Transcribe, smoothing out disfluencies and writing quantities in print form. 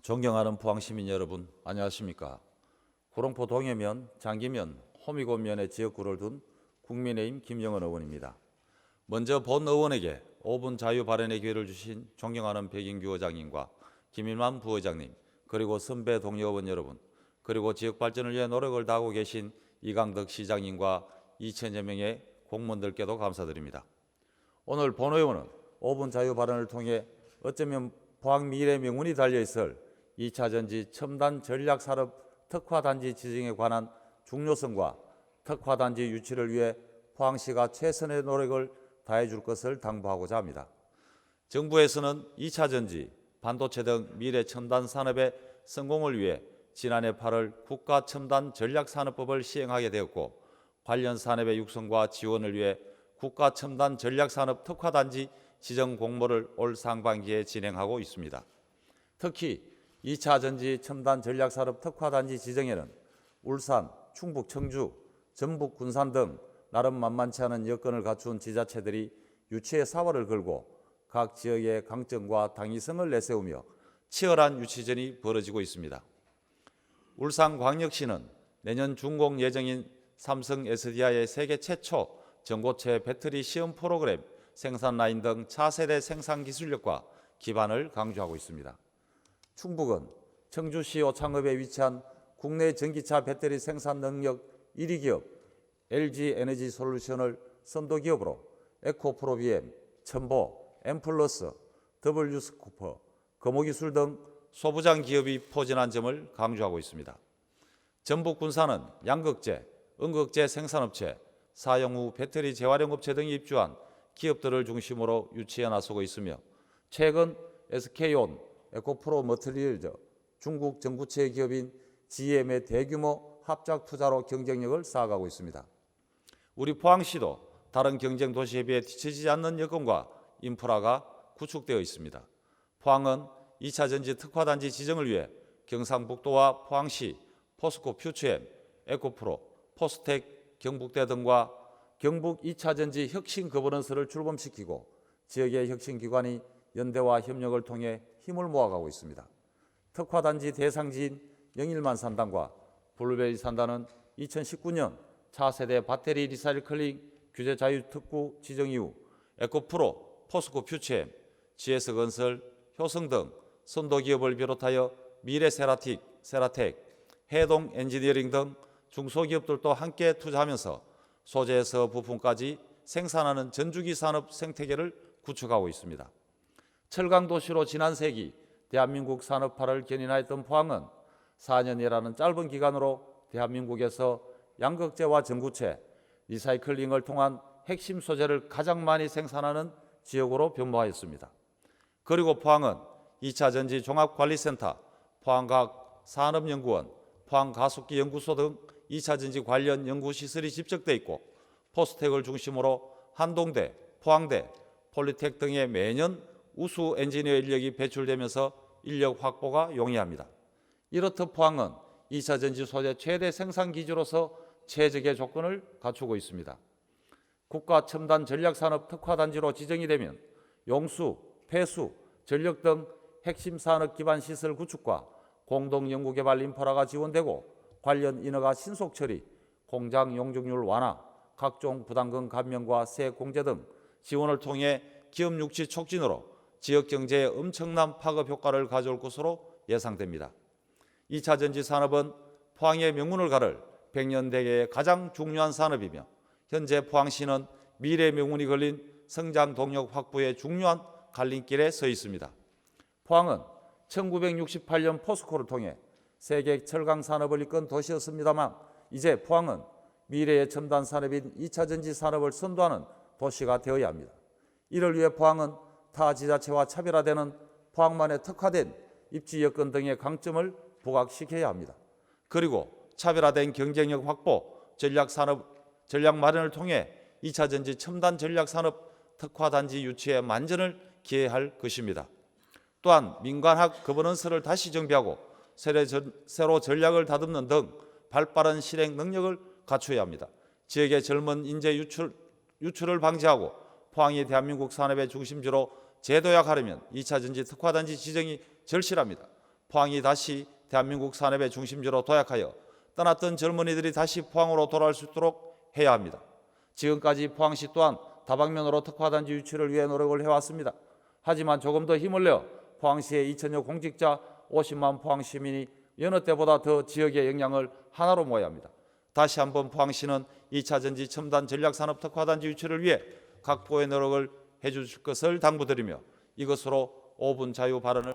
존경하는 포항시민 여러분, 안녕하십니까? 구롱포 동해면, 장기면, 호미곶면에 지역구를 둔 국민의힘 김영은 의원입니다. 먼저 본 의원에게 5분 자유 발언의 기회를 주신 존경하는 백인규 의장님과 김일만 부의장님, 그리고 선배 동료 의원 여러분, 그리고 지역 발전을 위해 노력을 다하고 계신 이강덕 시장님과 2천여 명의 공무원들께도 감사드립니다. 오늘 본 의원은 5분 자유 발언을 통해 어쩌면 포항 미래 명운이 달려있을 2차 전지 첨단 전략산업 특화단지 지정에 관한 중요성과 특화단지 유치를 위해 포항시가 최선의 노력을 다해줄 것을 당부하고자 합니다. 정부에서는 2차 전지, 반도체 등 미래 첨단 산업의 성공을 위해 지난해 8월 국가첨단전략산업법을 시행하게 되었고, 관련 산업의 육성과 지원을 위해 국가첨단전략산업 특화단지 지정 공모를 올 상반기에 진행하고 있습니다. 특히 2차 전지 첨단 전략산업 특화단지 지정에는 울산, 충북 청주, 전북 군산 등 나름 만만치 않은 여건을 갖춘 지자체들이 유치의 사활을 걸고 각 지역의 강점과 당위성을 내세우며 치열한 유치전이 벌어지고 있습니다. 울산광역시는 내년 준공 예정인 삼성 SDI의 세계 최초 전고체 배터리 시험 프로그램 생산 라인 등 차세대 생산 기술력과 기반을 강조하고 있습니다. 충북은 청주시 오창읍에 위치한 국내 전기차 배터리 생산 능력 1위 기업 LG에너지솔루션을 선도기업으로 에코프로비엠, 첨보, 엠플러스, W스코퍼, 거모기술 등 소부장 기업이 포진한 점을 강조하고 있습니다. 전북 군산은 양극재, 음극재 생산업체, 사용 후 배터리 재활용업체 등이 입주한 기업들을 중심으로 유치에 나서고 있으며, 최근 SK온, 에코프로 머티리얼즈, 중국 전구체 기업인 GM의 대규모 합작 투자로 경쟁력을 쌓아가고 있습니다. 우리 포항시도 다른 경쟁 도시에 비해 뒤처지지 않는 여건과 인프라가 구축되어 있습니다. 포항은 2차 전지 특화단지 지정을 위해 경상북도와 포항시, 포스코 퓨처엠, 에코프로, 포스텍, 경북대 등과 경북 2차 전지 혁신 거버넌스를 출범시키고 지역의 혁신기관이 연대와 협력을 통해 힘을 모아가고 있습니다. 특화단지 대상지인 영일만 산단과 블루베리 산단은 2019년 차세대 배터리 리사이클링 규제 자유 특구 지정 이후 에코프로, 포스코 퓨처엠, GS건설, 효성 등 선도기업을 비롯하여 미래세라틱, 세라텍, 해동 엔지니어링 등 중소기업들도 함께 투자하면서 소재에서 부품까지 생산하는 전주기 산업 생태계를 구축하고 있습니다. 철강도시로 지난 세기 대한민국 산업화를 견인하였던 포항은 4년이라는 짧은 기간으로 대한민국에서 양극재와 전구체, 리사이클링을 통한 핵심 소재를 가장 많이 생산하는 지역으로 변모하였습니다. 그리고 포항은 2차 전지 종합관리센터, 포항과학 산업연구원, 포항가속기 연구소 등 2차 전지 관련 연구시설이 집적돼 있고, 포스텍을 중심으로 한동대, 포항대, 폴리텍 등의 매년 우수 엔지니어 인력이 배출되면서 인력 확보가 용이합니다. 이렇듯 포항은 2차 전지 소재 최대 생산 기지로서 최적의 조건을 갖추고 있습니다. 국가 첨단 전략산업 특화단지로 지정이 되면 용수, 폐수, 전력 등 핵심 산업 기반 시설 구축과 공동 연구개발 인프라가 지원되고 관련 인허가 신속 처리, 공장 용적률 완화, 각종 부담금 감면과 세 공제 등 지원을 통해 기업 육지 촉진으로 지역 경제에 엄청난 파급 효과를 가져올 것으로 예상됩니다. 2차 전지 산업은 포항의 명운을 가를 100년대계의 가장 중요한 산업이며, 현재 포항시는 미래 명운이 걸린 성장 동력 확보의 중요한 갈림길에 서 있습니다. 포항은 1968년 포스코를 통해 세계 철강 산업을 이끈 도시였습니다만, 이제 포항은 미래의 첨단 산업인 2차 전지 산업을 선도하는 도시가 되어야 합니다. 이를 위해 포항은 타 지자체와 차별화되는 포항만의 특화된 입지 여건 등의 강점을 부각시켜야 합니다. 그리고 차별화된 경쟁력 확보, 전략 마련을 통해 2차 전지 첨단 전략산업 특화단지 유치에 만전을 기해할 것입니다. 또한 민관학 거버넌스를 다시 정비하고 새로 전략을 다듬는 등 발빠른 실행 능력을 갖춰야 합니다. 지역의 젊은 인재 유출을 방지하고 포항이 대한민국 산업의 중심지로 재도약하려면 2차 전지 특화단지 지정이 절실합니다. 포항이 다시 대한민국 산업의 중심지로 도약하여 떠났던 젊은이들이 다시 포항으로 돌아올 수 있도록 해야 합니다. 지금까지 포항시 또한 다방면으로 특화단지 유치를 위해 노력을 해왔습니다. 하지만 조금 더 힘을 내어 포항시의 2천여 공직자 50만 포항시민이 여느 때보다 더 지역의 역량을 하나로 모아야 합니다. 다시 한번 포항시는 2차 전지 첨단 전략산업 특화단지 유치를 위해 각고의 노력을 해주실 것을 당부드리며 이것으로 5분 자유 발언을